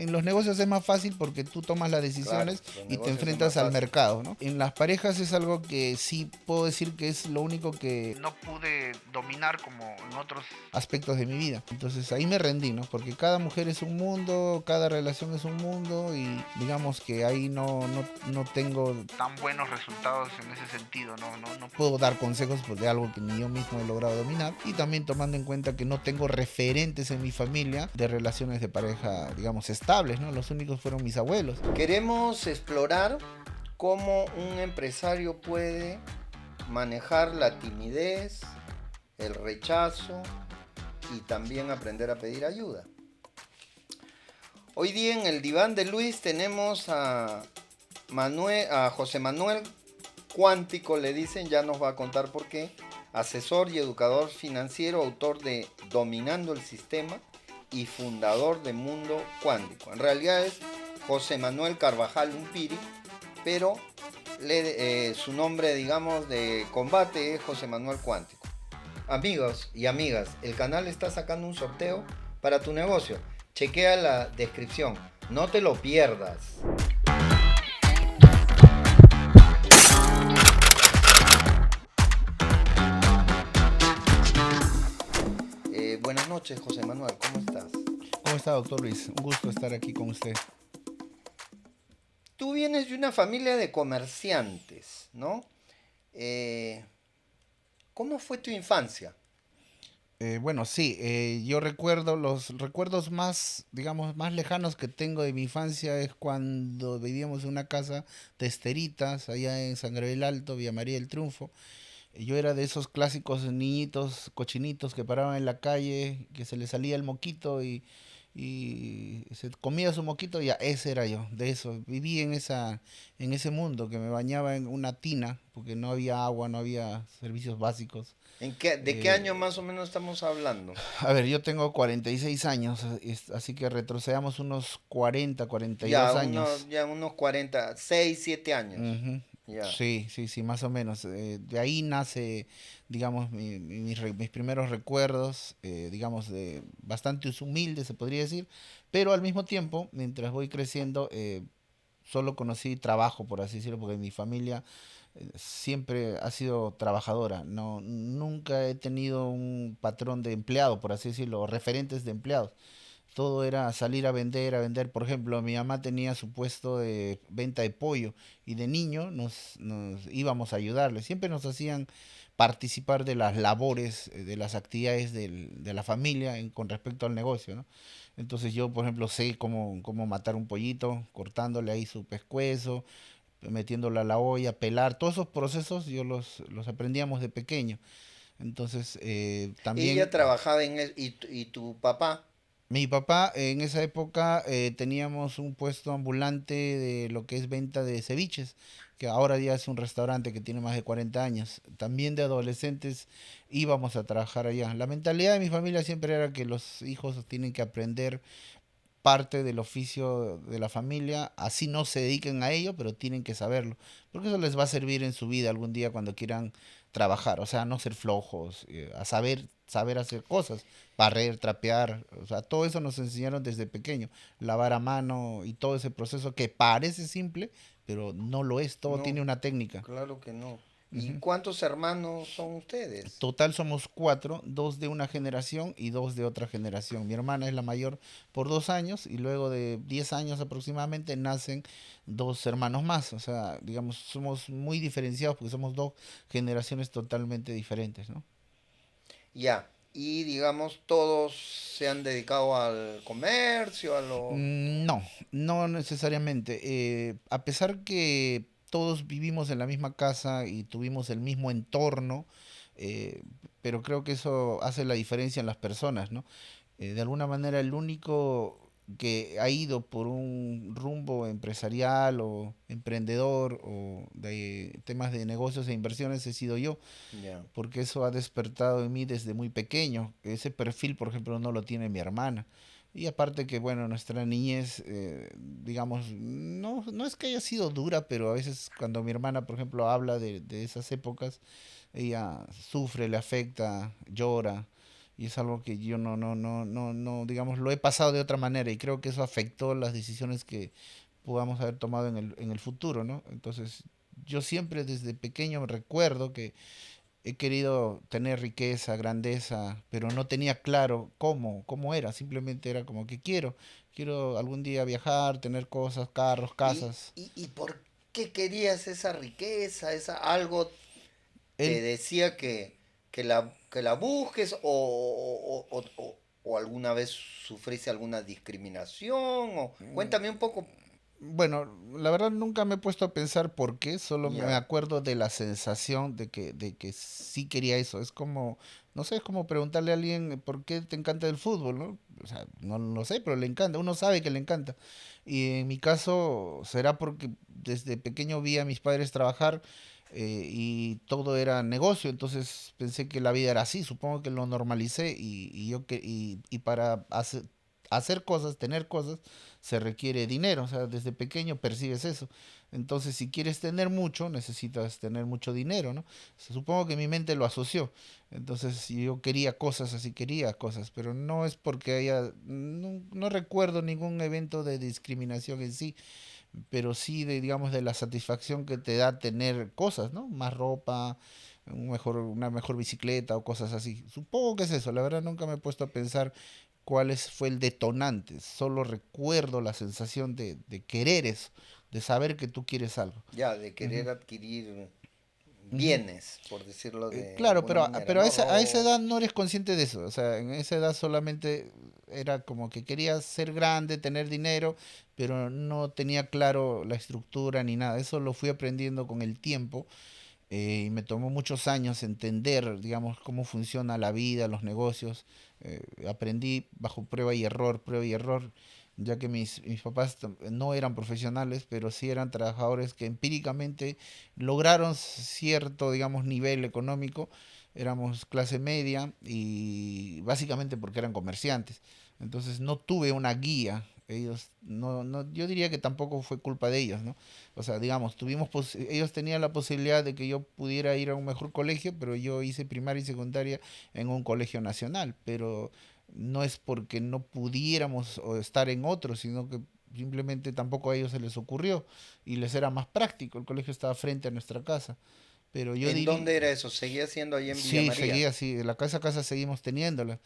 En los negocios es más fácil porque tú tomas las Claro, decisiones los y te negocios es más enfrentas al fácil. mercado, ¿no? En las parejas es algo que sí puedo decir que es lo único que no pude dominar como en otros aspectos de mi vida. Entonces ahí me rendí, ¿no? Porque cada mujer es un mundo, cada relación es un mundo y digamos que ahí no tengo tan buenos resultados en ese sentido, no puedo dar consejos pues, de algo que ni yo mismo he logrado dominar y también tomando en cuenta que no tengo referentes en mi familia de relaciones de pareja, digamos, estables, ¿no? Los únicos fueron mis abuelos. Queremos explorar cómo un empresario puede manejar la timidez, el rechazo y también aprender a pedir ayuda. Hoy día en el diván de Luis tenemos a José Manuel Cuántico, le dicen, ya nos va a contar por qué, asesor y educador financiero, autor de Dominando el Sistema y fundador de Mundo Cuántico. En realidad es José Manuel Carvajal Umpiri, pero su nombre, digamos, de combate es José Manuel Cuántico. Amigos y amigas, el canal está sacando un sorteo para tu negocio. Chequea la descripción, no te lo pierdas. Buenas noches, José Manuel, ¿cómo estás? ¿Cómo está, doctor Luis? Un gusto estar aquí con usted. Tú vienes de una familia de comerciantes, ¿no? Eh, ¿Cómo fue tu infancia? Bueno, sí, yo recuerdo los recuerdos más, digamos, más lejanos que tengo de mi infancia es cuando vivíamos en una casa de esteritas allá en San Gabriel Alto, Villa María del Triunfo. Yo era de esos clásicos niñitos cochinitos que paraban en la calle, que se les salía el moquito y se comía su moquito, ya ese era yo, de eso. Viví en ese mundo que me bañaba en una tina, porque no había agua, no había servicios básicos. ¿De qué año más o menos estamos hablando? A ver, yo tengo 46 años, así que retrocedamos unos 40, Ya 42 unos, años. ya unos 40, 6, 7 años. Ujú. Ya. Sí, sí, sí, más o menos. De ahí nace, digamos, mis primeros recuerdos, digamos, de bastante humildes, se podría decir, pero al mismo tiempo, mientras voy creciendo, solo conocí trabajo, por así decirlo, porque mi familia siempre ha sido trabajadora. No, nunca he tenido un patrón de empleado, por así decirlo, o referentes de empleados. Todo era salir a vender, a vender. Por ejemplo, mi mamá tenía su puesto de venta de pollo y de niño nos íbamos a ayudarle. Siempre nos hacían participar de las labores, de las actividades de la familia con respecto al negocio, ¿no? Entonces yo, por ejemplo, sé cómo matar un pollito, cortándole ahí su pescuezo, metiéndolo a la olla, pelar. Todos esos procesos yo los aprendíamos de pequeño. Entonces, Ella también trabajaba y tu papá. mi papá, en esa época teníamos un puesto ambulante de lo que es venta de ceviches, que ahora ya es un restaurante que tiene más de 40 años. También de adolescentes íbamos a trabajar allá. La mentalidad de mi familia siempre era que los hijos tienen que aprender parte del oficio de la familia, así no se dediquen a ello, pero tienen que saberlo, porque eso les va a servir en su vida algún día cuando quieran trabajar, o sea, no ser flojos, a saber hacer cosas, barrer, trapear, o sea, todo eso nos enseñaron desde pequeño, lavar a mano y todo ese proceso que parece simple, pero no lo es, todo tiene No, una técnica. claro que no. ¿Y Ujú. cuántos hermanos son ustedes? Total somos cuatro, dos de una generación y dos de otra generación. Mi hermana es la mayor por 2 años y luego de 10 años aproximadamente nacen dos hermanos más. O sea, digamos, somos muy diferenciados porque somos dos generaciones totalmente diferentes, ¿no? Ya. Y digamos, todos se han dedicado al comercio, a lo... No, no necesariamente. A pesar que todos vivimos en la misma casa y tuvimos el mismo entorno, eh, pero creo que eso hace la diferencia en las personas, ¿no? De alguna manera el único que ha ido por un rumbo empresarial o emprendedor o de temas de negocios e inversiones he sido yo, Ya. porque eso ha despertado en mí desde muy pequeño. Ese perfil, por ejemplo, no lo tiene mi hermana. Y aparte que, bueno, nuestra niñez, digamos, no es que haya sido dura, pero a veces cuando mi hermana, por ejemplo, habla de esas épocas, ella sufre, le afecta, llora. y es algo que yo no, digamos, lo he pasado de otra manera y creo que eso afectó las decisiones que podamos haber tomado en el futuro, ¿no? Entonces, yo siempre desde pequeño recuerdo que he querido tener riqueza, grandeza, pero no tenía claro cómo era, simplemente era como que quiero algún día viajar, tener cosas, carros, casas. Y por qué querías esa riqueza? Algo te El, decía que la busques o alguna vez sufriste alguna discriminación? O, cuéntame un poco. bueno, la verdad nunca me he puesto a pensar por qué, solo me Ya, acuerdo de la sensación de que sí quería eso. Es como, no sé, es como preguntarle a alguien por qué te encanta el fútbol, ¿no? O sea, no lo sé, pero le encanta, uno sabe que le encanta. Y en mi caso será porque desde pequeño vi a mis padres trabajar y todo era negocio, entonces pensé que la vida era así, supongo que lo normalicé y para hacer cosas, tener cosas, se requiere dinero, o sea, desde pequeño percibes eso. Entonces, si quieres tener mucho, necesitas tener mucho dinero, ¿no? Supongo que mi mente lo asoció. Entonces, si yo quería cosas, así quería cosas, pero no es porque no recuerdo ningún evento de discriminación en sí, pero sí de, digamos, de la satisfacción que te da tener cosas, ¿no? Más ropa, una mejor bicicleta o cosas así. Supongo que es eso, la verdad nunca me he puesto a pensar fue el detonante, solo recuerdo la sensación de querer eso, de saber que tú quieres algo. ya, de Ujú, querer adquirir ujú. bienes, por decirlo de Claro, alguna manera, pero ¿no? a esa Robo. edad no eres consciente de eso. O sea, en esa edad solamente era como que querías ser grande, tener dinero, pero no tenía claro la estructura ni nada. Eso lo fui aprendiendo con el tiempo y me tomó muchos años entender, digamos, cómo funciona la vida, los negocios. Aprendí bajo prueba y error, ya que mis papás no eran profesionales, pero sí eran trabajadores que empíricamente lograron cierto, digamos, nivel económico. Éramos clase media y básicamente porque eran comerciantes. Entonces no tuve una guía. Ellos yo diría que tampoco fue culpa de ellos, ¿no? O sea, digamos, ellos tenían la posibilidad de que yo pudiera ir a un mejor colegio, pero yo hice primaria y secundaria en un colegio nacional, pero no es porque no pudiéramos o estar en otro, sino que simplemente tampoco a ellos se les ocurrió y les era más práctico. El colegio estaba frente a nuestra casa, pero yo ¿En diría, dónde era eso? ¿Seguía siendo ahí en Villa sí, María? seguía así, de la casa a casa seguimos teniéndola.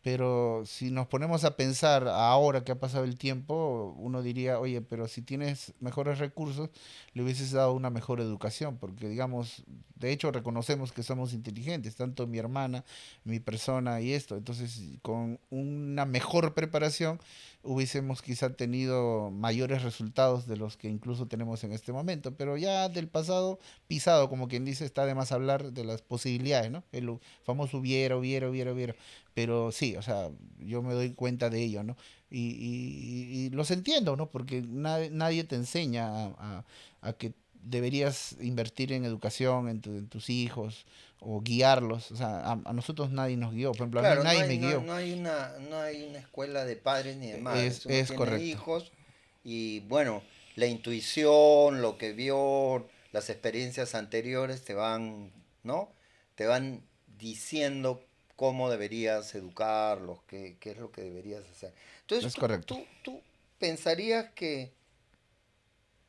Pero si nos ponemos a pensar ahora que ha pasado el tiempo, uno diría, oye, pero si tienes mejores recursos, le hubieses dado una mejor educación, porque digamos, de hecho reconocemos que somos inteligentes, tanto mi hermana, mi persona y esto. Entonces, con una mejor preparación, hubiésemos quizá tenido mayores resultados de los que incluso tenemos en este momento. Pero ya del pasado pisado, como quien dice, está de más hablar de las posibilidades, ¿no? El famoso hubiera. Pero sí, o sea, yo me doy cuenta de ello, ¿no? Y los entiendo, ¿no? Porque nadie te enseña a que deberías invertir en educación, en tus hijos, o guiarlos. O sea, a nosotros nadie nos guió. Por ejemplo, a mí Claro, nadie me guió. no hay una escuela de padres ni de madres. Uno Es tiene correcto. hijos y bueno, la intuición, lo que vio, las experiencias anteriores te van, ¿no? Te van diciendo cómo deberías educarlos, qué es lo que deberías hacer. Entonces, Es correcto. tú pensarías que,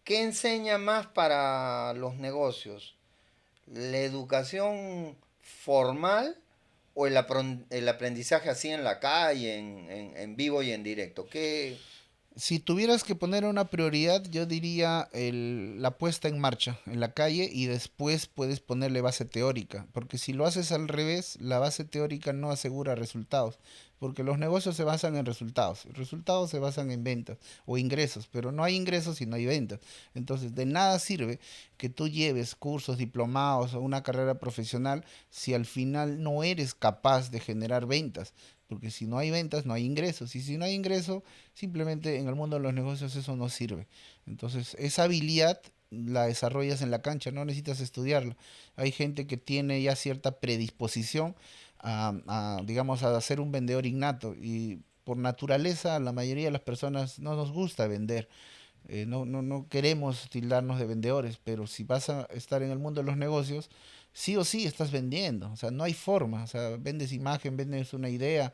¿qué enseña más para los negocios? ¿La educación formal o el aprendizaje así en la calle, en vivo y en directo? ¿Qué? Si tuvieras que poner una prioridad, yo diría la puesta en marcha en la calle y después puedes ponerle base teórica, porque si lo haces al revés, la base teórica no asegura resultados, porque los negocios se basan en resultados, resultados se basan en ventas o ingresos, pero no hay ingresos si no hay ventas. Entonces, de nada sirve que tú lleves cursos, diplomados o una carrera profesional si al final no eres capaz de generar ventas. Porque si no hay ventas, no hay ingresos. Y si no hay ingresos, simplemente en el mundo de los negocios eso no sirve. Entonces, esa habilidad la desarrollas en la cancha, no necesitas estudiarla. Hay gente que tiene ya cierta predisposición digamos, a ser un vendedor innato y por naturaleza la mayoría de las personas no nos gusta vender. No queremos tildarnos de vendedores, pero si vas a estar en el mundo de los negocios, sí o sí estás vendiendo. O sea, no hay forma. O sea, vendes imagen, vendes una idea,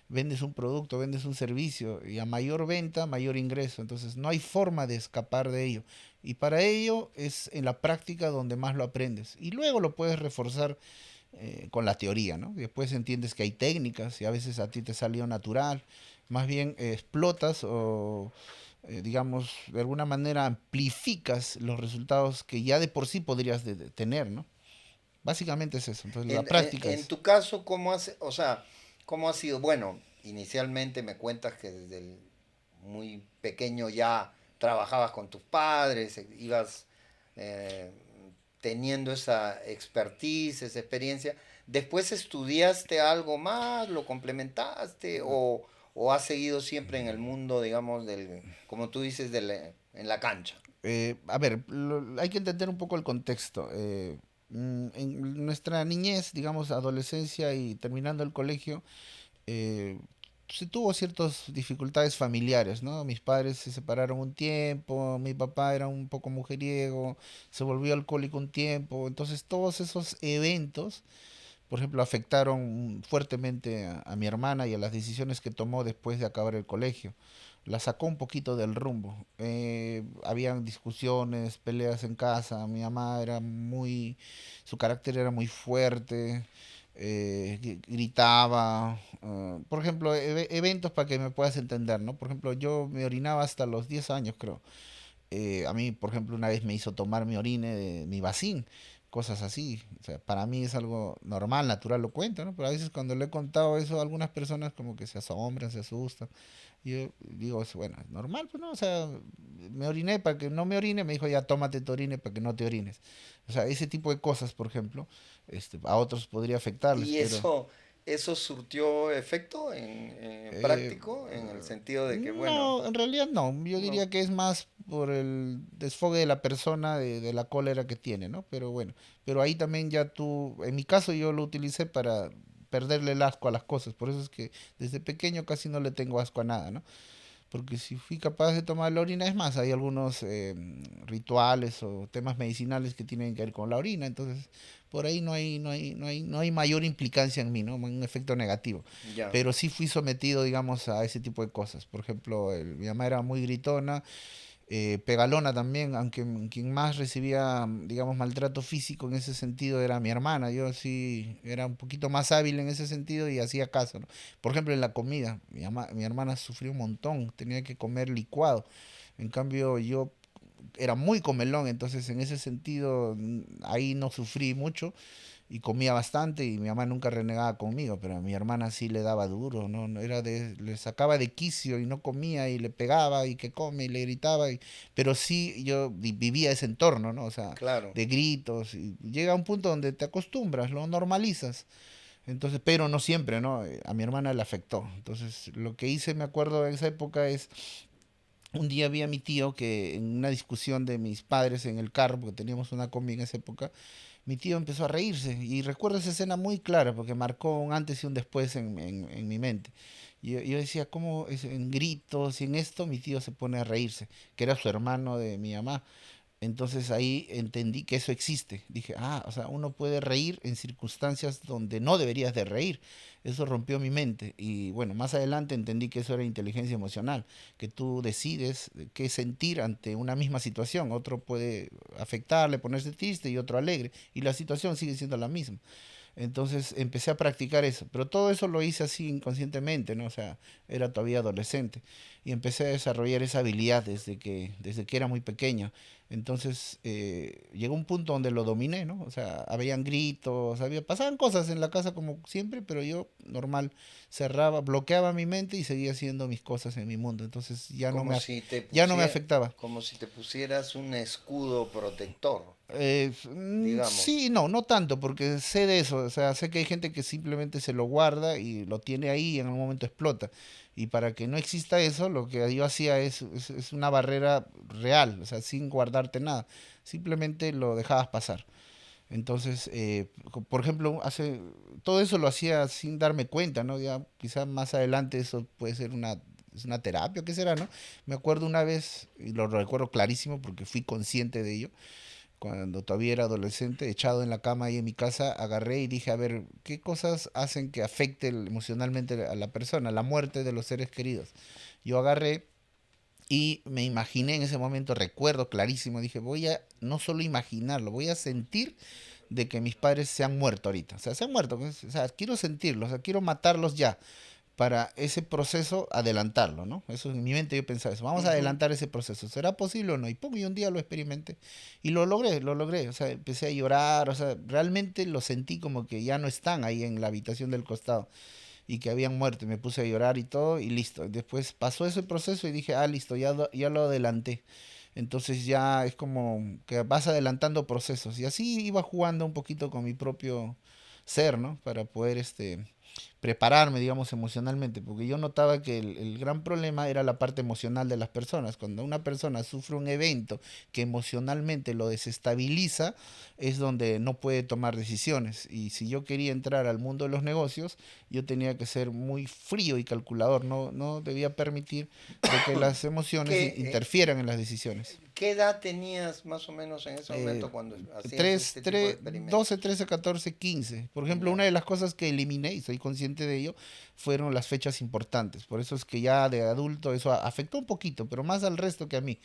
vendes un producto, vendes un servicio. Y a mayor venta, mayor ingreso. Entonces, no hay forma de escapar de ello. Y para ello es en la práctica donde más lo aprendes. Y luego lo puedes reforzar con la teoría, ¿no? Después entiendes que hay técnicas y a veces a ti te salió natural. Más bien explotas o digamos, de alguna manera amplificas los resultados que ya de por sí podrías de tener, ¿no? Básicamente es eso. Entonces, la práctica En es. tu caso, o sea, cómo ha sido? Bueno, inicialmente me cuentas que desde muy pequeño ya trabajabas con tus padres, ibas eh, teniendo esa expertise, esa experiencia. ¿Después estudiaste algo más, lo complementaste o has seguido siempre en el mundo, digamos, como tú dices, en la cancha? A ver, hay que entender un poco el contexto. En nuestra niñez, digamos, adolescencia y terminando el colegio, eh, se tuvo ciertas dificultades familiares, ¿no? Mis padres se separaron un tiempo, mi papá era un poco mujeriego, se volvió alcohólico un tiempo, entonces todos esos eventos, por ejemplo, afectaron fuertemente a mi hermana y a las decisiones que tomó después de acabar el colegio. La sacó un poquito del rumbo. Habían discusiones, peleas en casa. Mi mamá era muy, su carácter era muy fuerte, gritaba. Por ejemplo, eventos para que me puedas entender, ¿no? Por ejemplo, yo me orinaba hasta los 10 años, creo. A mí, por ejemplo, una vez me hizo tomar mi orine de mi vacín, cosas así. O sea, para mí es algo normal, natural, lo cuento, ¿no? Pero a veces cuando le he contado eso a algunas personas como que se asombran, se asustan. Y yo digo, bueno, es normal, pues no, o sea, me oriné para que no me orine, me dijo, ya tómate tu orine para que no te orines. O sea, ese tipo de cosas, por ejemplo, a otros podría afectarles, ¿Y pero eso surtió efecto en Eh, práctico, en el sentido de que, bueno, no, en realidad no. Yo no, diría que es más por el desfogue de la persona, de la cólera que tiene, ¿no? Pero bueno, pero ahí también ya tú, en mi caso yo lo utilicé para perderle el asco a las cosas. Por eso es que desde pequeño casi no le tengo asco a nada, ¿no? Porque si fui capaz de tomar la orina, es más, hay algunos rituales o temas medicinales que tienen que ver con la orina, entonces por ahí no hay mayor implicancia en mí, ¿no? Un efecto negativo. ya. Pero sí fui sometido, digamos, a ese tipo de cosas. Por ejemplo, mi mamá era muy gritona, pegalona también, aunque quien más recibía, digamos, maltrato físico en ese sentido era mi hermana. Yo sí era un poquito más hábil en ese sentido y hacía caso, ¿no? Por ejemplo, en la comida, mi hermana sufrió un montón, tenía que comer licuado. En cambio, yo era muy comelón, entonces en ese sentido ahí no sufrí mucho y comía bastante y mi mamá nunca renegaba conmigo, pero a mi hermana sí le daba duro, ¿no? Era le sacaba de quicio y no comía y le pegaba y que come y le gritaba, pero sí yo vivía ese entorno, ¿no? O sea, Claro. de gritos y llega un punto donde te acostumbras, lo normalizas. Entonces, pero no siempre, ¿no? A mi hermana le afectó. Entonces, lo que hice, me acuerdo en esa época es un día vi a mi tío que en una discusión de mis padres en el carro, porque teníamos una combi en esa época, mi tío empezó a reírse y recuerdo esa escena muy clara porque marcó un antes y un después en mi mente. Y yo decía, ¿cómo es, en gritos y en esto mi tío se pone a reírse? Que era su hermano de mi mamá. Entonces ahí entendí que eso existe. Dije, ah, o sea, uno puede reír en circunstancias donde no deberías de reír. Eso rompió mi mente. Y bueno, más adelante entendí que eso era inteligencia emocional, que tú decides qué sentir ante una misma situación. Otro puede afectarle, ponerse triste y otro alegre. Y la situación sigue siendo la misma. Entonces empecé a practicar eso, pero todo eso lo hice así inconscientemente, ¿no? O sea, era todavía adolescente y empecé a desarrollar esa habilidad desde que era muy pequeño. Entonces llegó un punto donde lo dominé, ¿no? O sea, habían gritos, pasaban cosas en la casa como siempre, pero yo normal cerraba, bloqueaba mi mente y seguía haciendo mis cosas en mi mundo. Entonces Como si te ya no me afectaba. como si te pusieras un escudo protector, Sí, digamos. no, no tanto, porque sé de eso, o sea, sé que hay gente que simplemente se lo guarda y lo tiene ahí y en algún momento explota. Y para que no exista eso, lo que yo hacía es una barrera real, o sea, sin guardarte nada, simplemente lo dejabas pasar. Entonces, por ejemplo, todo eso lo hacía sin darme cuenta, ¿no? Ya quizá más adelante eso puede ser es una terapia, ¿qué será, no? Me acuerdo una vez, y lo recuerdo clarísimo porque fui consciente de ello, cuando todavía era adolescente, echado en la cama ahí en mi casa, agarré y dije, a ver, ¿qué cosas hacen que afecte emocionalmente a la persona? La muerte de los seres queridos. Yo agarré y me imaginé en ese momento, recuerdo clarísimo, dije, voy a no solo imaginarlo, voy a sentir de que mis padres se han muerto ahorita. O sea, se han muerto, pues, o sea, quiero sentirlos, o sea, quiero matarlos ya para ese proceso adelantarlo, ¿no? Eso en mi mente yo pensaba eso, vamos a Ujú. adelantar ese proceso, ¿será posible o no? Y pum, y un día lo experimenté y lo logré, o sea, empecé a llorar, o sea, realmente lo sentí como que ya no están ahí en la habitación del costado y que habían muerto, y me puse a llorar y todo y listo. Después pasó ese proceso y dije, ah, listo, ya lo adelanté. Entonces ya es como que vas adelantando procesos y así iba jugando un poquito con mi propio ser, ¿no? Para poder prepararme, digamos, emocionalmente, porque yo notaba que el gran problema era la parte emocional de las personas. Cuando una persona sufre un evento que emocionalmente lo desestabiliza, es donde no puede tomar decisiones. Y si yo quería entrar al mundo de los negocios, yo tenía que ser muy frío y calculador, no debía permitir de que las emociones ¿Qué, interfieran en las decisiones. qué edad tenías más o menos en ese eh, momento cuando hacías este tipo de experimentos? 12, 13, 14, 15. Por ejemplo, una Ya. de las cosas que eliminé, y soy consciente de ello, fueron las fechas importantes. Por eso es que ya de adulto eso afectó un poquito, pero más al resto que a mí.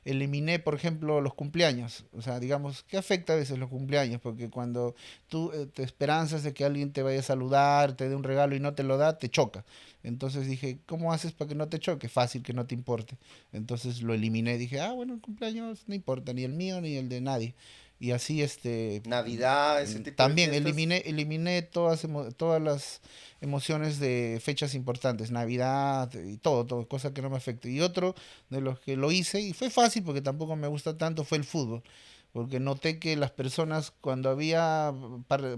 Eliminé, por ejemplo, los cumpleaños. O sea, digamos, ¿qué afecta a veces los cumpleaños? Porque cuando tú te esperanzas de que alguien te vaya a saludar, te dé un regalo y no te lo da, te choca. Entonces dije, ¿cómo haces para que no te choque? Fácil que no te importe. Entonces lo eliminé. Dije, ah, bueno, el cumpleaños no importa, ni el mío ni el de nadie. Y así, Navidad, ese tipo de también fiestas. eliminé todas las emociones de fechas importantes, Navidad y todo, cosa que no me afecte. Y otro de los que lo hice, y fue fácil porque tampoco me gusta tanto, fue el fútbol. Porque noté que las personas cuando había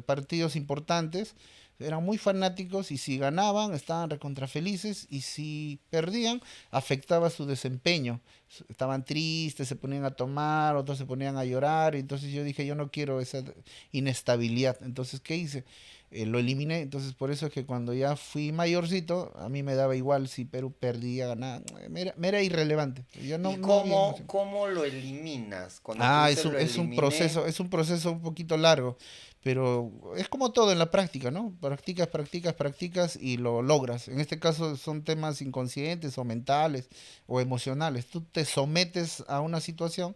partidos importantes eran muy fanáticos y si ganaban estaban recontra felices y si perdían afectaba su desempeño. Estaban tristes, se ponían a tomar, otros se ponían a llorar, y entonces yo dije, yo no quiero esa inestabilidad. Entonces, ¿qué hice? Lo eliminé, entonces por eso es que cuando ya fui mayorcito, a mí me daba igual si Perú perdía, ganaba, me era irrelevante, yo ¿Y no había emoción. cómo lo eliminas? Cuando tú Ah, dices lo eliminé, es un proceso un poquito largo, pero es como todo en la práctica, ¿no? Practicas, practicas, practicas y lo logras. En este caso son temas inconscientes o mentales o emocionales. Tú te sometes a una situación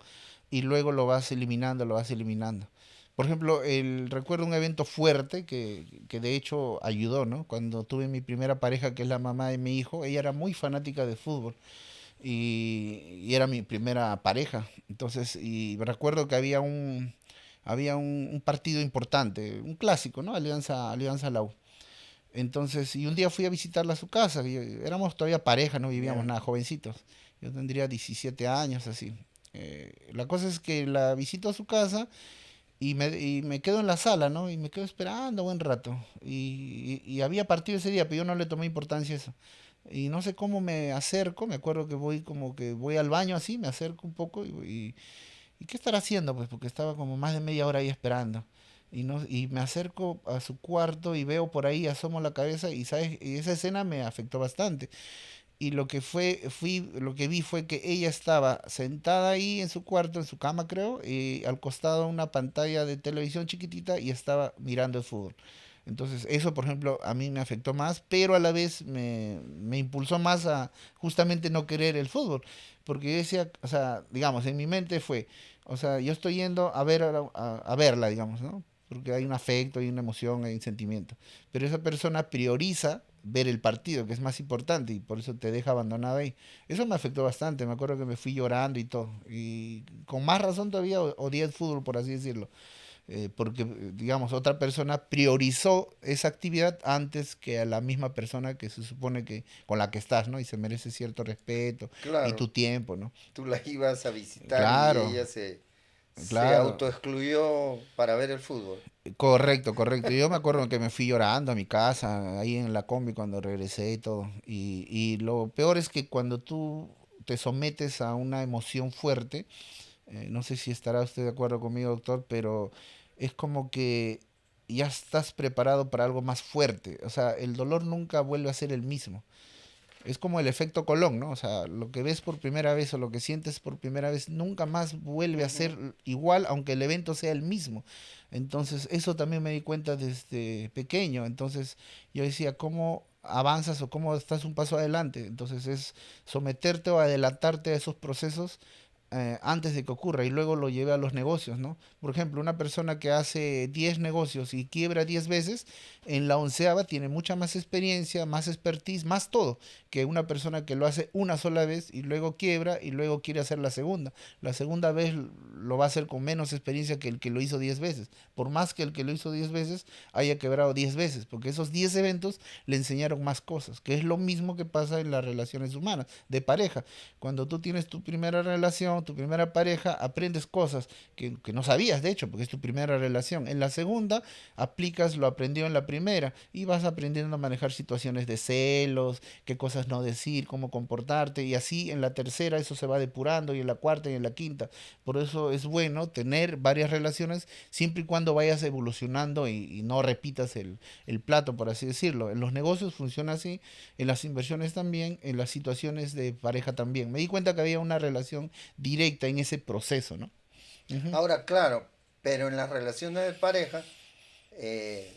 y luego lo vas eliminando, lo vas eliminando. Por ejemplo, recuerdo un evento fuerte que de hecho ayudó, ¿no? Cuando tuve mi primera pareja, que es la mamá de mi hijo, ella era muy fanática de fútbol y era mi primera pareja. Entonces, y recuerdo que había un partido importante, un clásico, ¿no? Alianza La U. Entonces, y un día fui a visitarla a su casa, éramos todavía pareja, no vivíamos ya. nada, jovencitos. Yo tendría 17 años, así. La cosa es que la visito a su casa y me quedo en la sala, ¿no? Y me quedo esperando buen rato. Y había partido ese día, pero yo no le tomé importancia a eso. Y no sé cómo me acerco, me acuerdo que voy como que voy al baño así, me acerco un poco y ¿qué estará haciendo? Pues porque estaba como más de media hora ahí esperando. Y, no, y me acerco a su cuarto y veo por ahí, asomo la cabeza y, ¿sabes? Y esa escena me afectó bastante. Y lo que vi fue que ella estaba sentada ahí en su cuarto, en su cama creo, y al costado una pantalla de televisión chiquitita y estaba mirando el fútbol. Entonces eso, por ejemplo, a mí me afectó más, pero a la vez me impulsó más a justamente no querer el fútbol. Porque yo decía, o sea, digamos, en mi mente fue, o sea, yo estoy yendo a ver a verla, digamos, ¿no? Porque hay un afecto, hay una emoción, hay un sentimiento. Pero esa persona prioriza ver el partido, que es más importante, y por eso te deja abandonado ahí. Eso me afectó bastante, me acuerdo que me fui llorando y todo. Y con más razón todavía odié el fútbol, por así decirlo. Porque, digamos, otra persona priorizó esa actividad antes que a la misma persona que se supone que con la que estás, ¿no? Y se merece cierto respeto y Claro, tu tiempo, ¿no? tú la ibas a visitar y Claro, ella se claro. autoexcluyó para ver el fútbol. Correcto, correcto. Yo me acuerdo que me fui llorando a mi casa, ahí en la combi cuando regresé y todo. Y lo peor es que cuando tú te sometes a una emoción fuerte, no sé si estará usted de acuerdo conmigo, doctor, pero es como que ya estás preparado para algo más fuerte. O sea, el dolor nunca vuelve a ser el mismo. Es como el efecto Colón, ¿no? O sea, lo que ves por primera vez o lo que sientes por primera vez nunca más vuelve a ser Ujú. igual, aunque el evento sea el mismo. Entonces, eso también me di cuenta desde pequeño. Entonces, yo decía, ¿cómo avanzas o cómo estás un paso adelante? Entonces, es someterte o adelantarte a esos procesos antes de que ocurra y luego lo lleve a los negocios, ¿no? Por ejemplo, una persona que hace 10 negocios y quiebra 10 veces, en la onceava tiene mucha más experiencia, más expertise, más todo, que una persona que lo hace una sola vez y luego quiebra y luego quiere hacer la segunda. La segunda vez lo va a hacer con menos experiencia que el que lo hizo 10 veces, por más que el que lo hizo 10 veces haya quebrado 10 veces, porque esos 10 eventos le enseñaron más cosas, que es lo mismo que pasa en las relaciones humanas, de pareja. Cuando tú tienes tu primera relación, tu primera pareja, aprendes cosas que no sabías, de hecho, porque es tu primera relación. En la segunda, aplicas lo aprendido en la primera y vas aprendiendo a manejar situaciones de celos, qué cosas no decir, cómo comportarte, y así en la tercera eso se va depurando, y en la cuarta y en la quinta. Por eso es bueno tener varias relaciones siempre y cuando vayas evolucionando y no repitas el plato, por así decirlo. En los negocios funciona así, en las inversiones también, en las situaciones de pareja también. Me di cuenta que había una relación directa en ese proceso, ¿no? Ujú. Ahora, claro, pero en las relaciones de pareja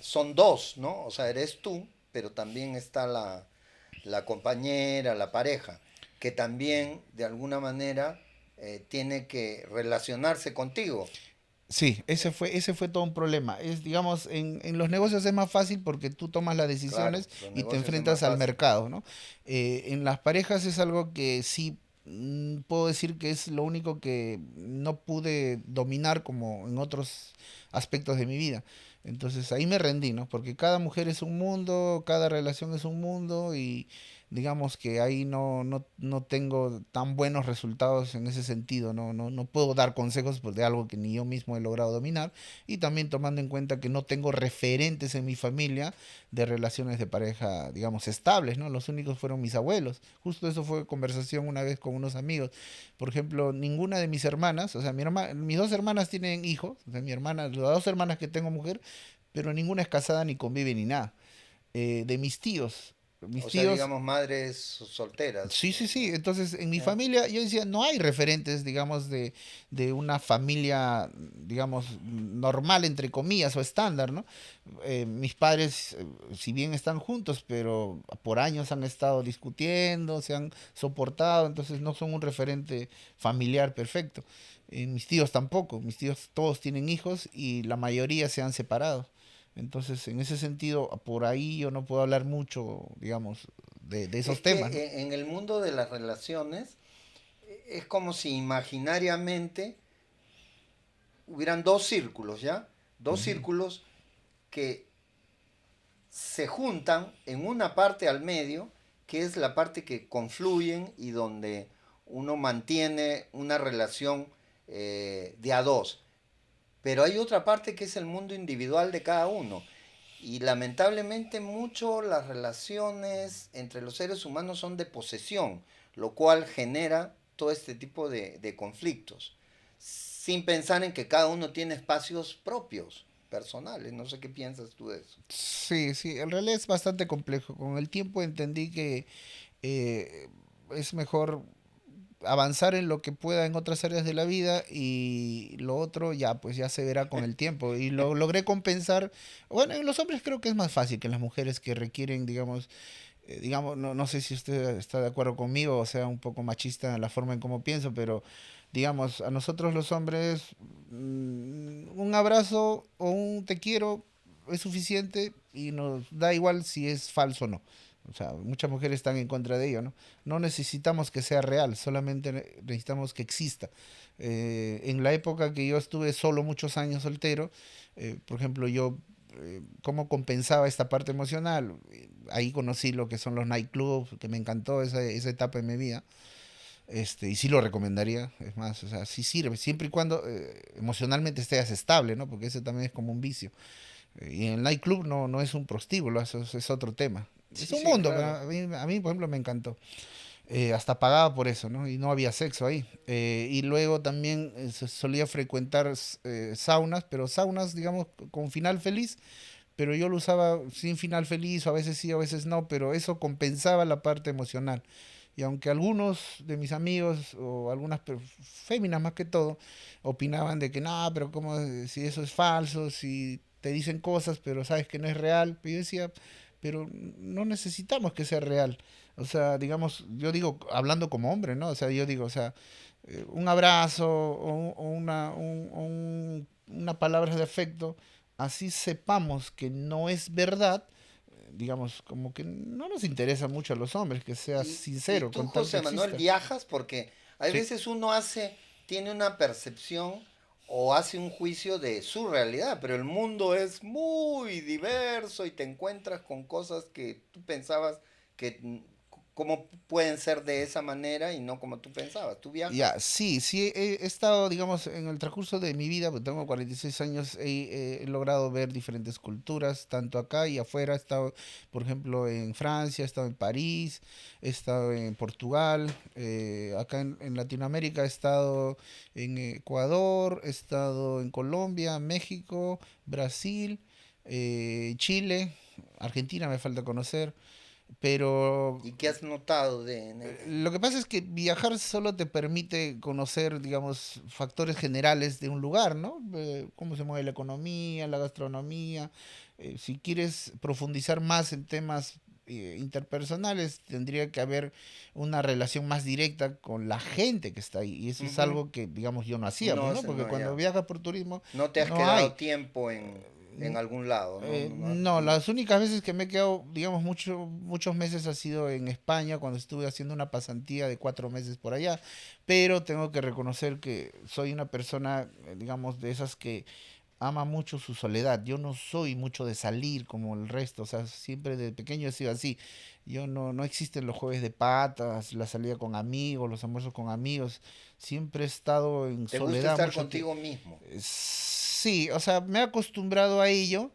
son dos, ¿no? O sea, eres tú, pero también está la compañera, la pareja, que también de alguna manera tiene que relacionarse contigo. Sí, ese fue todo un problema. Es, digamos, en los negocios es más fácil porque tú tomas las Claro, decisiones los y te negocios es más enfrentas al fácil. mercado, ¿no? En las parejas es algo que sí puedo decir que es lo único que no pude dominar como en otros aspectos de mi vida. Entonces ahí me rendí, ¿no? Porque cada mujer es un mundo, cada relación es un mundo y digamos que ahí no tengo tan buenos resultados en ese sentido, no puedo dar consejos pues, de algo que ni yo mismo he logrado dominar y también tomando en cuenta que no tengo referentes en mi familia de relaciones de pareja, digamos, estables, ¿no? Los únicos fueron mis abuelos. Justo eso fue conversación una vez con unos amigos. Por ejemplo, ninguna de mis hermanas, o sea, mis dos hermanas tienen hijos, o sea, mi hermana, las dos hermanas que tengo mujer, pero ninguna es casada ni convive ni nada. De mis O sea, tíos digamos, madres solteras. sí, sí, sí. Entonces, en mi Ya. familia, yo decía, no hay referentes, digamos, de una familia, digamos, normal, entre comillas, o estándar, ¿no? Mis padres, si bien están juntos, pero por años han estado discutiendo, se han soportado, entonces no son un referente familiar perfecto. Mis tíos tampoco, mis tíos todos tienen hijos y la mayoría se han separado. Entonces, en ese sentido, por ahí yo no puedo hablar mucho, digamos, de Es esos que temas, ¿no? en el mundo de las relaciones es como si imaginariamente hubieran dos círculos, ¿ya? Dos Ujú. círculos que se juntan en una parte al medio, que es la parte que confluyen y donde uno mantiene una relación de a dos. Pero hay otra parte que es el mundo individual de cada uno. Y lamentablemente mucho las relaciones entre los seres humanos son de posesión, lo cual genera todo este tipo de conflictos, sin pensar en que cada uno tiene espacios propios, personales. No sé qué piensas tú de eso. Sí, sí, en realidad es bastante complejo. Con el tiempo entendí que eh, es mejor avanzar en lo que pueda en otras áreas de la vida y lo otro ya pues ya se verá con el tiempo y lo logré compensar. Bueno, en los hombres creo que es más fácil que en las mujeres que requieren, digamos, no sé si usted está de acuerdo conmigo o sea un poco machista en la forma en cómo pienso, pero digamos, a nosotros los hombres un abrazo o un te quiero es suficiente y nos da igual si es falso o no. O sea, muchas mujeres están en contra de ello, ¿no? No necesitamos que sea real, solamente necesitamos que exista. En la época que yo estuve solo muchos años soltero, por ejemplo, yo cómo compensaba esta parte emocional. Ahí conocí lo que son los nightclubs, que me encantó esa etapa en mi vida. Y sí lo recomendaría, es más, o sea, sí sirve, siempre y cuando emocionalmente estés estable, ¿no? Porque ese también es como un vicio. Y en el nightclub no es un prostíbulo, eso es otro tema. Es Sí, un sí, mundo, pero claro. a mí, por ejemplo, me encantó. Hasta pagaba por eso, ¿no? Y no había sexo ahí. Y luego también se solía frecuentar saunas, pero saunas, digamos, con final feliz, pero yo lo usaba sin final feliz, o a veces sí, a veces no, pero eso compensaba la parte emocional. Y aunque algunos de mis amigos, o algunas féminas más que todo, opinaban de que no, pero como si eso es falso, si te dicen cosas, pero sabes que no es real, pero yo decía, pero no necesitamos que sea real. O sea, digamos, yo digo, hablando como hombre, ¿no? O sea, yo digo, o sea, un abrazo o una palabra de afecto, así sepamos que no es verdad, digamos, como que no nos interesa mucho a los hombres que sea Y sincero tú, con tal que José Manuel, exista. viajas porque hay Sí. veces uno tiene una percepción o hace un juicio de su realidad, pero el mundo es muy diverso y te encuentras con cosas que tú pensabas que cómo pueden ser de esa manera y no como tú pensabas. ¿Tú viajas? Ya, sí, sí, he estado, digamos, en el transcurso de mi vida, porque tengo 46 años, he logrado ver diferentes culturas, tanto acá y afuera. He estado, por ejemplo, en Francia, he estado en París, he estado en Portugal, acá en Latinoamérica he estado en Ecuador, he estado en Colombia, México, Brasil, Chile, Argentina me falta conocer, pero ¿Y qué has notado lo que pasa es que viajar solo te permite conocer, digamos, factores generales de un lugar, ¿no? Cómo se mueve la economía, la gastronomía. Si quieres profundizar más en temas interpersonales, tendría que haber una relación más directa con la gente que está ahí. Y eso es Ujú. algo que, digamos, yo no hacía, pues, No, ¿no? Porque no, cuando ya. viajas por turismo, No te has no hay. quedado tiempo en algún lado, ¿no? No, las únicas veces que me he quedado, digamos, muchos meses ha sido en España, cuando estuve haciendo una pasantía de 4 meses por allá, pero tengo que reconocer que soy una persona, digamos, de esas que ama mucho su soledad. Yo no soy mucho de salir como el resto, o sea, siempre de pequeño he sido así. Yo no existen los jueves de patas, la salida con amigos, los almuerzos con amigos. Siempre he estado en ¿Te gusta soledad estar mucho tiempo. contigo mismo? Sí, o sea, me he acostumbrado a ello,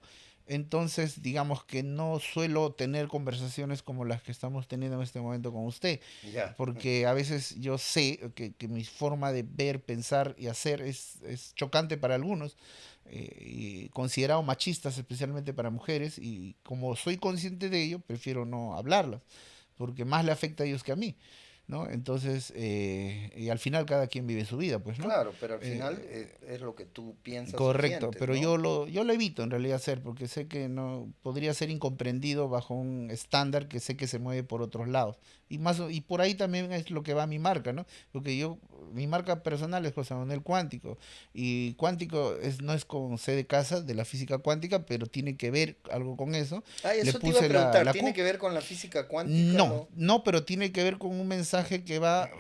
entonces digamos que no suelo tener conversaciones como las que estamos teniendo en este momento con usted, Ya. porque a veces yo sé que mi forma de ver, pensar y hacer es chocante para algunos, y considerado machistas, especialmente para mujeres, y como soy consciente de ello, prefiero no hablarlas, porque más le afecta a ellos que a mí, ¿no? Entonces, y al final cada quien vive su vida, pues, ¿no? Claro, pero al final Eh, es lo que tú piensas o Correcto, sientes, pero ¿no? yo lo evito en realidad hacer porque sé que no podría ser incomprendido bajo un estándar que sé que se mueve por otros lados. Y por ahí también es lo que va mi marca, ¿no? Porque mi marca personal es José Manuel Cuántico, y cuántico no es con C de casa de la física cuántica, pero tiene que ver algo con eso. Ah, Le eso te iba a puse preguntar, la ¿tiene Q. que ver con la física cuántica No, o...? no, pero tiene que ver con un mensaje que va,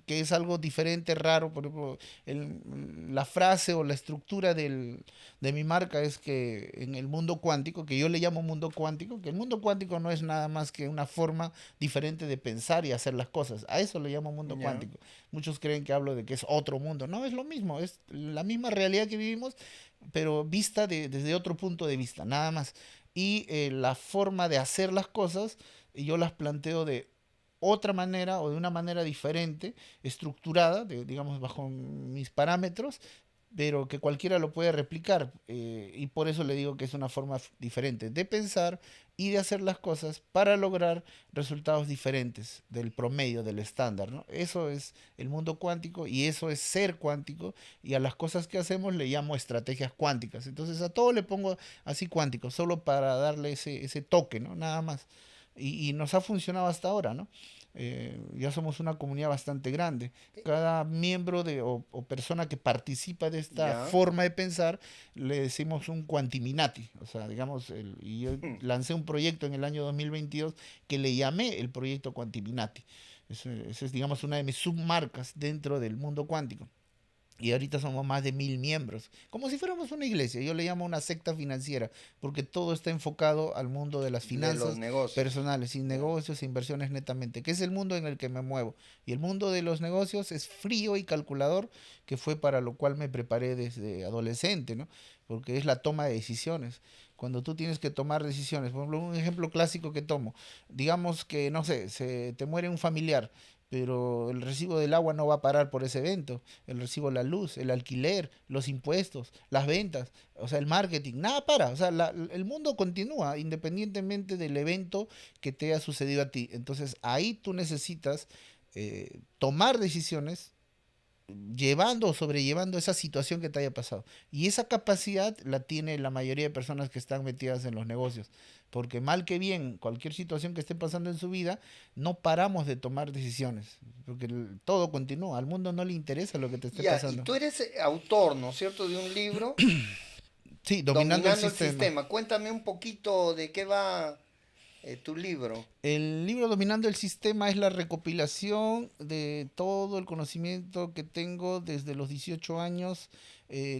que es algo diferente, raro. Por ejemplo, la frase o la estructura de mi marca es que en el mundo cuántico, que yo le llamo mundo cuántico, que el mundo cuántico no es nada más que una forma diferente de pensar y hacer las cosas. A eso le llamo mundo Ya. cuántico. Muchos creen que hablo de que es otro mundo. No, es lo mismo, es la misma realidad que vivimos, pero vista desde otro punto de vista, nada más. Y la forma de hacer las cosas yo las planteo de otra manera o de una manera diferente, estructurada, digamos, bajo mis parámetros, pero que cualquiera lo puede replicar. Y por eso le digo que es una forma diferente de pensar y de hacer las cosas para lograr resultados diferentes del promedio, del estándar, ¿no? Eso es el mundo cuántico y eso es ser cuántico, y a las cosas que hacemos le llamo estrategias cuánticas. Entonces a todo le pongo así cuántico, solo para darle ese toque, ¿no? Nada más. Y nos ha funcionado hasta ahora, ¿no? Ya somos una comunidad bastante grande. Cada miembro o persona que participa de esta Ya. forma de pensar le decimos un Quantiminati. O sea, digamos, y yo Hmm. lancé un proyecto en el año 2022 que le llamé el proyecto Quantiminati. Esa es, digamos, una de mis submarcas dentro del mundo cuántico. Y ahorita somos más de 1000 miembros, como si fuéramos una iglesia. Yo le llamo una secta financiera, porque todo está enfocado al mundo de las De los finanzas negocios. personales, sin Ya. negocios e inversiones netamente, que es el mundo en el que me muevo. Y el mundo de los negocios es frío y calculador, que fue para lo cual me preparé desde adolescente, ¿no? Porque es la toma de decisiones. Cuando tú tienes que tomar decisiones, por ejemplo, un ejemplo clásico que tomo, digamos que, no sé, se te muere un familiar pero el recibo del agua no va a parar por ese evento. El recibo de la luz, el alquiler, los impuestos, las ventas, o sea, el marketing, nada para. O sea, el mundo continúa independientemente del evento que te haya sucedido a ti. Entonces ahí tú necesitas tomar decisiones llevando o sobrellevando esa situación que te haya pasado. Y esa capacidad la tiene la mayoría de personas que están metidas en los negocios. Porque mal que bien, cualquier situación que esté pasando en su vida, no paramos de tomar decisiones. Porque todo continúa. Al mundo no le interesa lo que te esté Ya, y pasando. tú eres autor, ¿no es cierto?, de un libro, Sí, dominando el Dominando el sistema. Sistema. Cuéntame un poquito de qué va tu libro. El libro Dominando el Sistema es la recopilación de todo el conocimiento que tengo desde los 18 años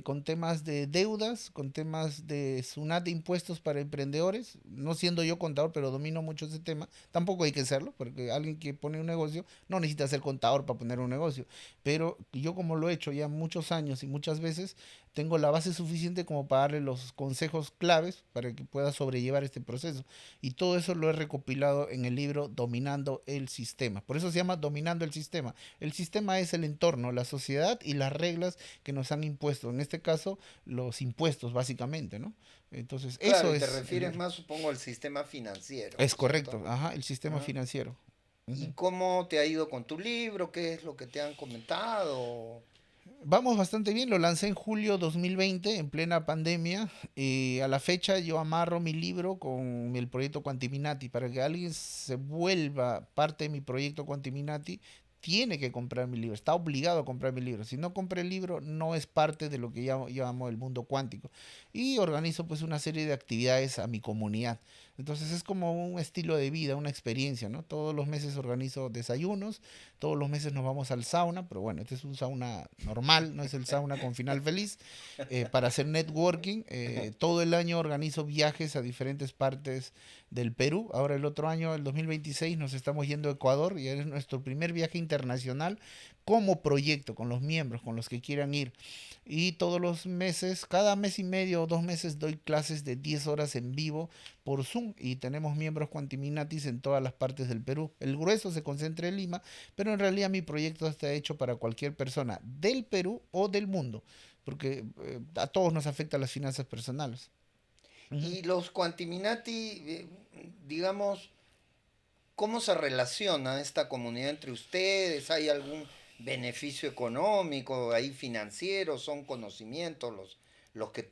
con temas de deudas, con temas de SUNAT de impuestos para emprendedores. No siendo yo contador, pero domino mucho ese tema. Tampoco hay que serlo, porque alguien que pone un negocio no necesita ser contador para poner un negocio. Pero yo como lo he hecho ya muchos años y muchas veces, tengo la base suficiente como para darle los consejos claves para que pueda sobrellevar este proceso. Y todo eso lo he recopilado en el libro Dominando el Sistema. Por eso se llama Dominando el Sistema. El sistema es el entorno, la sociedad y las reglas que nos han impuesto. En este caso, los impuestos, básicamente, ¿no? Entonces, Claro, eso y te es refieres más, supongo, al sistema financiero, ¿no es es cierto? correcto. Ajá, el sistema Ajá. financiero. ¿Y Ujú. cómo te ha ido con tu libro? ¿Qué es lo que te han comentado? Vamos bastante bien, lo lancé en julio 2020, en plena pandemia, y a la fecha yo amarro mi libro con el proyecto Quantiminati. Para que alguien se vuelva parte de mi proyecto Quantiminati, tiene que comprar mi libro, está obligado a comprar mi libro. Si no compra el libro, no es parte de lo que yo llamo el mundo cuántico. Y organizo pues una serie de actividades a mi comunidad. Entonces es como un estilo de vida, una experiencia, ¿no? Todos los meses organizo desayunos, todos los meses nos vamos al sauna, pero bueno, este es un sauna normal, no es el sauna con final feliz, para hacer networking. Todo el año organizo viajes a diferentes partes del Perú. Ahora el otro año, el 2026, nos estamos yendo a Ecuador y es nuestro primer viaje internacional como proyecto, con los miembros, con los que quieran ir. Y todos los meses, cada mes y medio o 2 meses, doy clases de 10 horas en vivo por Zoom y tenemos miembros Quantiminatis en todas las partes del Perú. El grueso se concentra en Lima, pero en realidad mi proyecto está hecho para cualquier persona del Perú o del mundo, porque a todos nos afecta las finanzas personales. Ujú. Y los Quantiminati, digamos, ¿cómo se relaciona esta comunidad entre ustedes? ¿Hay algún beneficio económico, ahí financiero? ¿Son conocimientos los que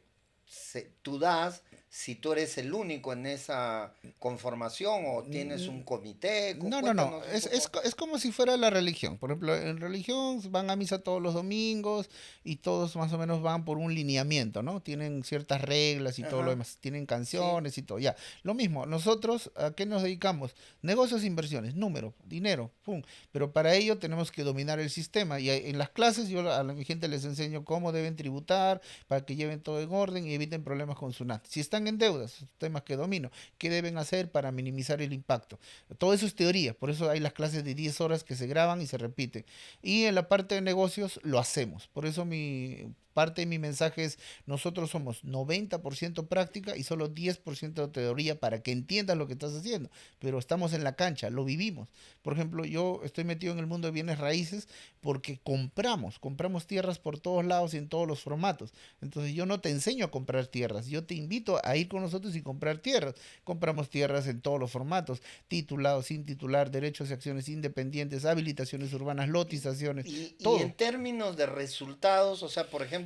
tú das? Si tú eres el único en esa conformación o tienes un comité, No, no, no. cuéntanos un Es, poco. es como si fuera la religión. Por ejemplo, en religión van a misa todos los domingos y todos más o menos van por un lineamiento, ¿no? Tienen ciertas reglas y todo lo Ajá, demás. Tienen sí. canciones y todo. Ya. Lo mismo, nosotros, ¿a qué nos dedicamos? Negocios e inversiones, número, dinero, pum. Pero para ello tenemos que dominar el sistema. Y en las clases yo a mi gente les enseño cómo deben tributar para que lleven todo en orden y eviten problemas con su SUNAT. Si están en deudas, temas que domino, ¿qué deben hacer para minimizar el impacto? Todo eso es teoría, por eso hay las clases de 10 horas que se graban y se repiten. Y en la parte de negocios lo hacemos. Por eso mi parte de mi mensaje es, nosotros somos 90% práctica y solo 10% de teoría para que entiendas lo que estás haciendo. Pero estamos en la cancha, lo vivimos. Por ejemplo, yo estoy metido en el mundo de bienes raíces porque compramos tierras por todos lados y en todos los formatos. Entonces yo no te enseño a comprar tierras, yo te invito a ir con nosotros y comprar tierras. Compramos tierras en todos los formatos, titulado, sin titular, derechos y acciones independientes, habilitaciones urbanas, lotizaciones, Y en todo. términos de resultados, o sea, por ejemplo,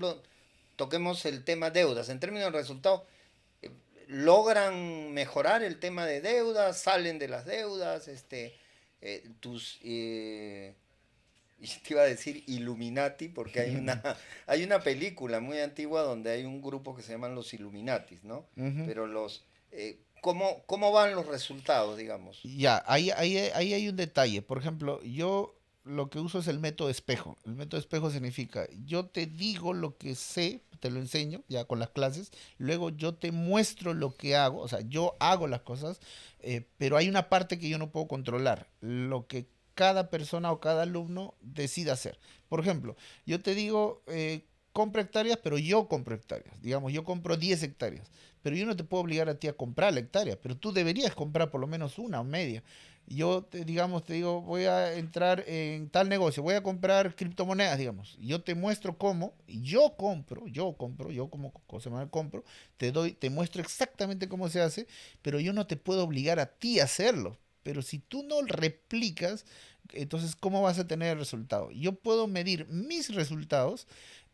toquemos el tema deudas. En términos de resultados, eh, ¿logran mejorar el tema de deudas? ¿Salen de las deudas? Tus, y te iba a decir Illuminati, porque hay una película muy antigua donde hay un grupo que se llaman los Illuminatis, ¿no? Ujú. Pero ¿cómo van los resultados, digamos? Ya, ahí hay un detalle. Por ejemplo, yo lo que uso es el método espejo. El método espejo significa, yo te digo lo que sé, te lo enseño ya con las clases, luego yo te muestro lo que hago, o sea, yo hago las cosas, pero hay una parte que yo no puedo controlar, lo que cada persona o cada alumno decida hacer. Por ejemplo, yo te digo, compra hectáreas, pero yo compro hectáreas. Digamos, yo compro 10 hectáreas, pero yo no te puedo obligar a ti a comprar la hectárea, pero tú deberías comprar por lo menos una o media. Yo, digamos, te digo, voy a entrar en tal negocio, voy a comprar criptomonedas, digamos. Yo te muestro cómo, y yo como José Manuel compro, te muestro exactamente cómo se hace, pero yo no te puedo obligar a ti a hacerlo. Pero si tú no replicas, entonces, ¿cómo vas a tener el resultado? Yo puedo medir mis resultados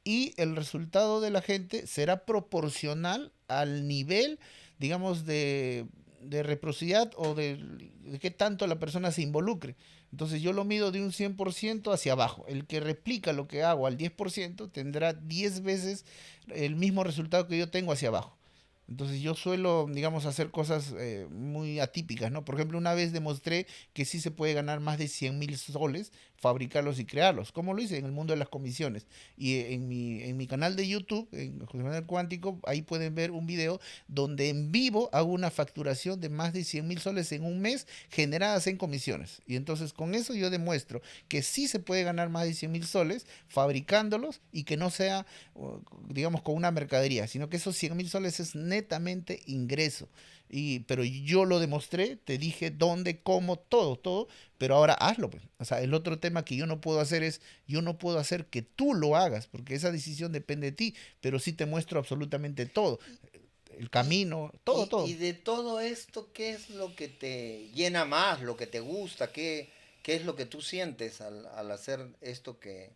y el resultado de la gente será proporcional al nivel, digamos, de reciprocidad o de qué tanto la persona se involucre. Entonces yo lo mido de un 100% hacia abajo. El que replica lo que hago al 10% tendrá 10 veces el mismo resultado que yo tengo hacia abajo. Entonces yo suelo, digamos, hacer cosas muy atípicas, ¿no? Por ejemplo, una vez demostré que sí se puede ganar más de 100.000 soles, fabricarlos y crearlos, como lo hice en el mundo de las comisiones. Y en mi canal de YouTube, en José Manuel Cuántico, ahí pueden ver un video donde en vivo hago una facturación de más de 100.000 soles en un mes generadas en comisiones. Y entonces con eso yo demuestro que sí se puede ganar más de 100.000 soles fabricándolos y que no sea, digamos, con una mercadería, sino que esos 100.000 soles es netamente ingreso. Pero yo lo demostré, te dije dónde, cómo, todo, todo, pero ahora hazlo, pues. O sea, el otro tema que yo no puedo hacer es, yo no puedo hacer que tú lo hagas, porque esa decisión depende de ti, pero sí te muestro absolutamente todo, el Y, camino, todo, y todo. de todo esto, ¿qué es lo que te llena más, lo que te gusta? ¿Qué es lo que tú sientes al hacer esto que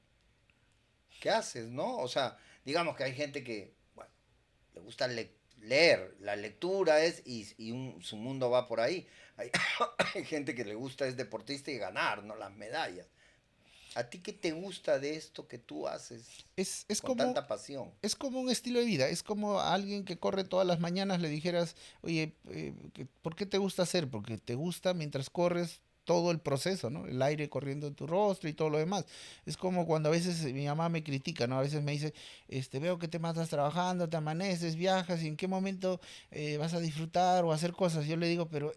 haces, ¿no? O sea, digamos que hay gente que, bueno, le gusta leer, la lectura es, su mundo va por ahí. Hay, hay gente que le gusta es deportista y ganar, ¿no? Las medallas. ¿A ti qué te gusta de esto que tú haces Es, es con como, tanta pasión? es como un estilo de vida, es como a alguien que corre todas las mañanas le dijeras, oye, ¿por qué te gusta hacer? Porque te gusta mientras corres todo el proceso, ¿no? El aire corriendo en tu rostro y todo lo demás. Es como cuando a veces mi mamá me critica, ¿no? A veces me dice, veo que te matas trabajando, te amaneces, viajas, y en qué momento vas a disfrutar o hacer cosas. Yo le digo, pero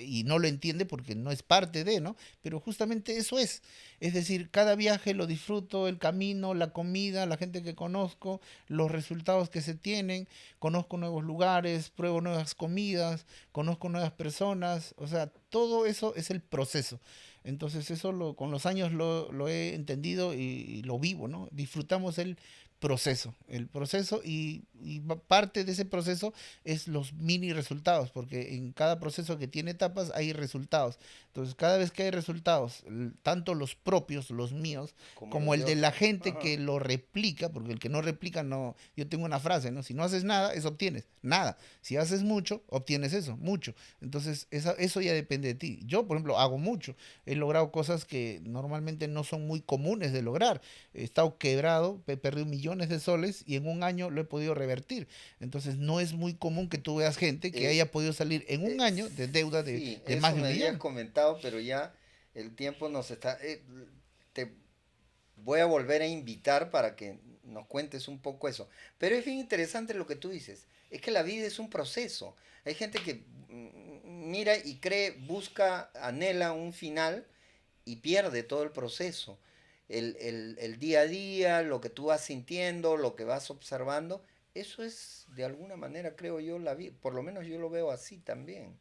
y no lo entiende porque no es parte de, ¿no? Pero justamente eso es. Es decir, cada viaje lo disfruto, el camino, la comida, la gente que conozco, los resultados que se tienen, conozco nuevos lugares, pruebo nuevas comidas, conozco nuevas personas, o sea, todo eso es el proceso. Entonces eso con los años lo he entendido y lo vivo, ¿no? Disfrutamos el proceso y parte de ese proceso es los mini resultados, porque en cada proceso que tiene etapas hay resultados. Entonces, cada vez que hay resultados, tanto los propios, los míos, Como como los el de de la otros. gente Ajá. que lo replica, porque el que no replica no, yo tengo una frase, ¿no? Si no haces nada, eso obtienes, nada. Si haces mucho, obtienes eso, mucho. Entonces, eso ya depende de ti. Yo, por ejemplo, hago mucho. He logrado cosas que normalmente no son muy comunes de lograr. He estado quebrado, he perdido millones de soles y en un año lo he podido revertir. Entonces, no es muy común que tú veas gente que Eh, haya podido salir en un eh, año de deuda de, sí, de más eso de un me habías millón. comentado, pero ya el tiempo nos está... te voy a volver a invitar para que nos cuentes un poco eso. Pero es bien interesante lo que tú dices. Es que la vida es un proceso. Hay gente que mira y cree, busca, anhela un final y pierde todo el proceso. El día a día, lo que tú vas sintiendo, lo que vas observando, eso es de alguna manera, creo yo, la vida. Por lo menos yo lo veo así también,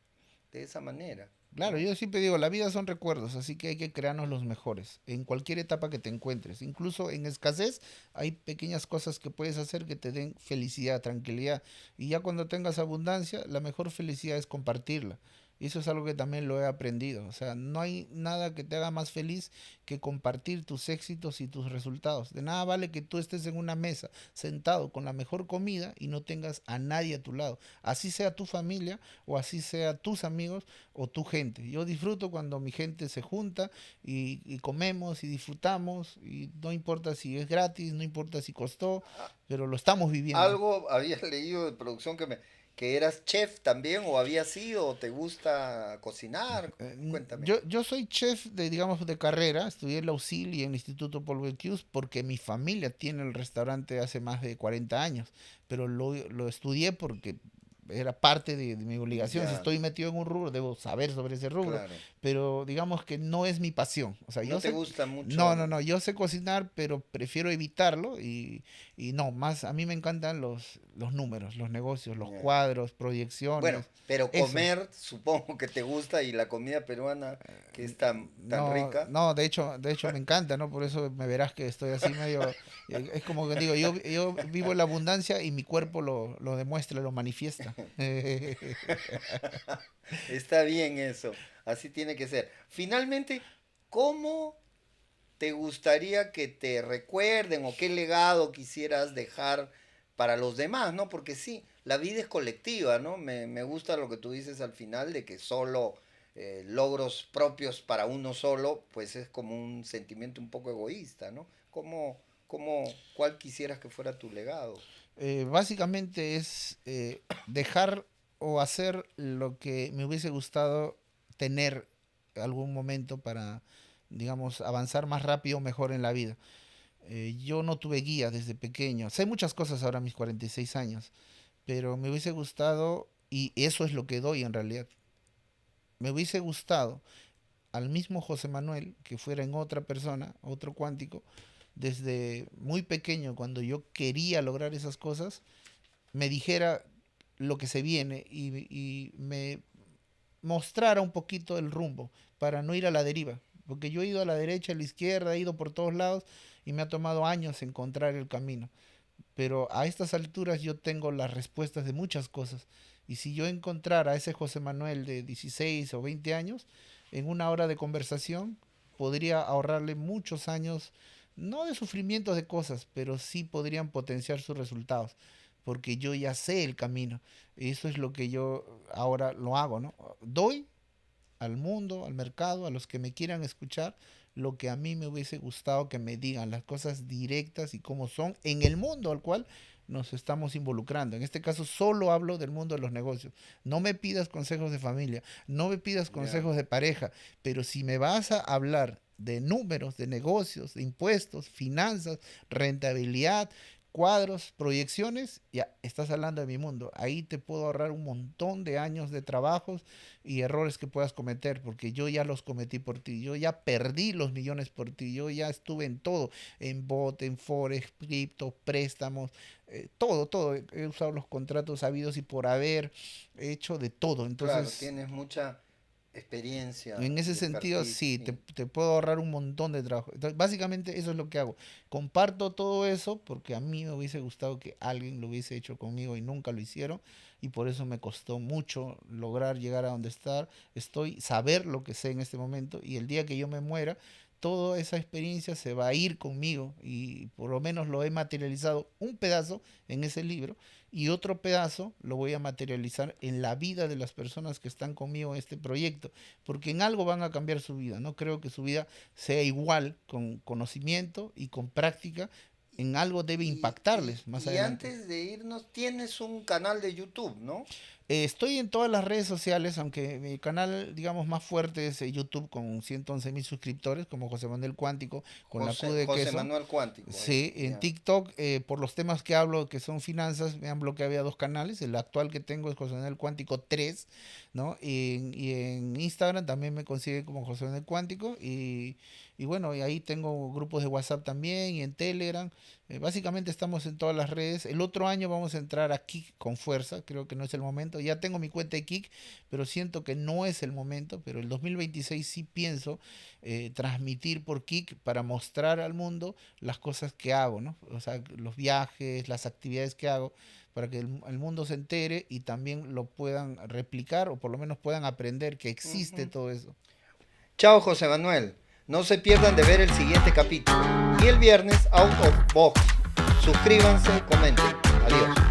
de esa manera, Claro, ¿no? yo siempre digo, la vida son recuerdos, así que hay que crearnos los mejores en cualquier etapa que te encuentres. Incluso en escasez hay pequeñas cosas que puedes hacer que te den felicidad, tranquilidad. Y ya cuando tengas abundancia, la mejor felicidad es compartirla. Y eso es algo que también lo he aprendido. O sea, no hay nada que te haga más feliz que compartir tus éxitos y tus resultados. De nada vale que tú estés en una mesa sentado con la mejor comida y no tengas a nadie a tu lado. Así sea tu familia o así sea tus amigos o tu gente. Yo disfruto cuando mi gente se junta y comemos y disfrutamos y no importa si es gratis, no importa si costó, pero lo estamos viviendo. Algo habías leído de producción que eras chef también, o había sido, o te gusta cocinar. Cuéntame. Yo soy chef de, digamos, de carrera, estudié en la UCIL y en el Instituto Paul Bocuse porque mi familia tiene el restaurante hace más de 40 años, pero lo estudié porque era parte de mi obligación. Si Ya, estoy metido en un rubro, debo saber sobre ese rubro, claro. pero digamos que no es mi pasión. O sea, No yo te sé, gusta no, mucho. no, no, yo sé cocinar, pero prefiero evitarlo y no, más a mí me encantan los números, los negocios, los Ya. cuadros, Bueno, proyecciones, pero eso. comer, supongo que te gusta y la comida peruana que es tan No, rica. no, de hecho me encanta, ¿no? Por eso me verás que estoy así medio, es como que digo, yo vivo en la abundancia y mi cuerpo lo demuestra, lo manifiesta. Está bien eso, así tiene que ser. Finalmente, ¿cómo te gustaría que te recuerden o qué legado quisieras dejar para los demás, ¿no? Porque sí, la vida es colectiva, ¿no? Me gusta lo que tú dices al final de que solo logros propios para uno solo, pues es como un sentimiento un poco egoísta, ¿no? ¿Cuál quisieras que fuera tu legado? Básicamente es dejar o hacer lo que me hubiese gustado tener algún momento para, digamos, avanzar más rápido o mejor en la vida. Yo no tuve guía desde pequeño. Sé muchas cosas ahora a mis 46 años, pero me hubiese gustado, y eso es lo que doy en realidad, me hubiese gustado al mismo José Manuel, que fuera en otra persona, otro cuántico, desde muy pequeño, cuando yo quería lograr esas cosas, me dijera lo que se viene y me mostrara un poquito el rumbo para no ir a la deriva. Porque yo he ido a la derecha, a la izquierda, he ido por todos lados y me ha tomado años encontrar el camino. Pero a estas alturas yo tengo las respuestas de muchas cosas. Y si yo encontrara a ese José Manuel de 16 o 20 años, en una hora de conversación, podría ahorrarle muchos años, no de sufrimientos de cosas, pero sí podrían potenciar sus resultados, porque yo ya sé el camino. Eso es lo que yo ahora lo hago, ¿no? Doy al mundo, al mercado, a los que me quieran escuchar, lo que a mí me hubiese gustado que me digan, las cosas directas y cómo son en el mundo al cual nos estamos involucrando. En este caso solo hablo del mundo de los negocios. No me pidas consejos de familia, no me pidas Ya. consejos de pareja, pero si me vas a hablar de números, de negocios, de impuestos, finanzas, rentabilidad, cuadros, proyecciones, ya estás hablando de mi mundo. Ahí te puedo ahorrar un montón de años de trabajos y errores que puedas cometer, porque yo ya los cometí por ti, yo ya perdí los millones por ti, yo ya estuve en todo, en bot, en forex, cripto, préstamos, todo, todo. He usado los contratos habidos y por haber, he hecho de todo. Claro, Entonces, tienes mucha experiencia en ese y sentido, expertise, sí, sí. te puedo ahorrar un montón de trabajo. Entonces, básicamente eso es lo que hago. Comparto todo eso porque a mí me hubiese gustado que alguien lo hubiese hecho conmigo y nunca lo hicieron. Y por eso me costó mucho lograr llegar a donde estoy, saber lo que sé en este momento. Y el día que yo me muera, toda esa experiencia se va a ir conmigo. Y por lo menos lo he materializado un pedazo en ese libro. Y otro pedazo lo voy a materializar en la vida de las personas que están conmigo en este proyecto porque en algo van a cambiar su vida. No creo que su vida sea igual con conocimiento y con práctica. En algo debe impactarles más Y adelante. antes de irnos, tienes un canal de YouTube, ¿no? Estoy en todas las redes sociales, aunque mi canal, digamos, más fuerte es YouTube con 111.000 suscriptores, como José Manuel Cuántico, con la Q de José queso. Manuel Cuántico, ahí. Sí, en Ya. TikTok, por los temas que hablo, que son finanzas, me han bloqueado ya dos canales. El actual que tengo es José Manuel Cuántico 3, ¿no? Y en Instagram también me consigue como José Manuel Cuántico. Y bueno, y ahí tengo grupos de WhatsApp también y en Telegram. Básicamente estamos en todas las redes. El otro año vamos a entrar a Kik con fuerza. Creo que no es el momento. Ya tengo mi cuenta de Kik, pero siento que no es el momento. Pero el 2026 sí pienso transmitir por Kik para mostrar al mundo las cosas que hago, ¿no? O sea, los viajes, las actividades que hago, para que el mundo se entere y también lo puedan replicar o por lo menos puedan aprender que existe Ujú. todo eso. Chao, José Manuel. No se pierdan de ver el siguiente capítulo. Y el viernes, Out of Box. Suscríbanse, comenten. Adiós.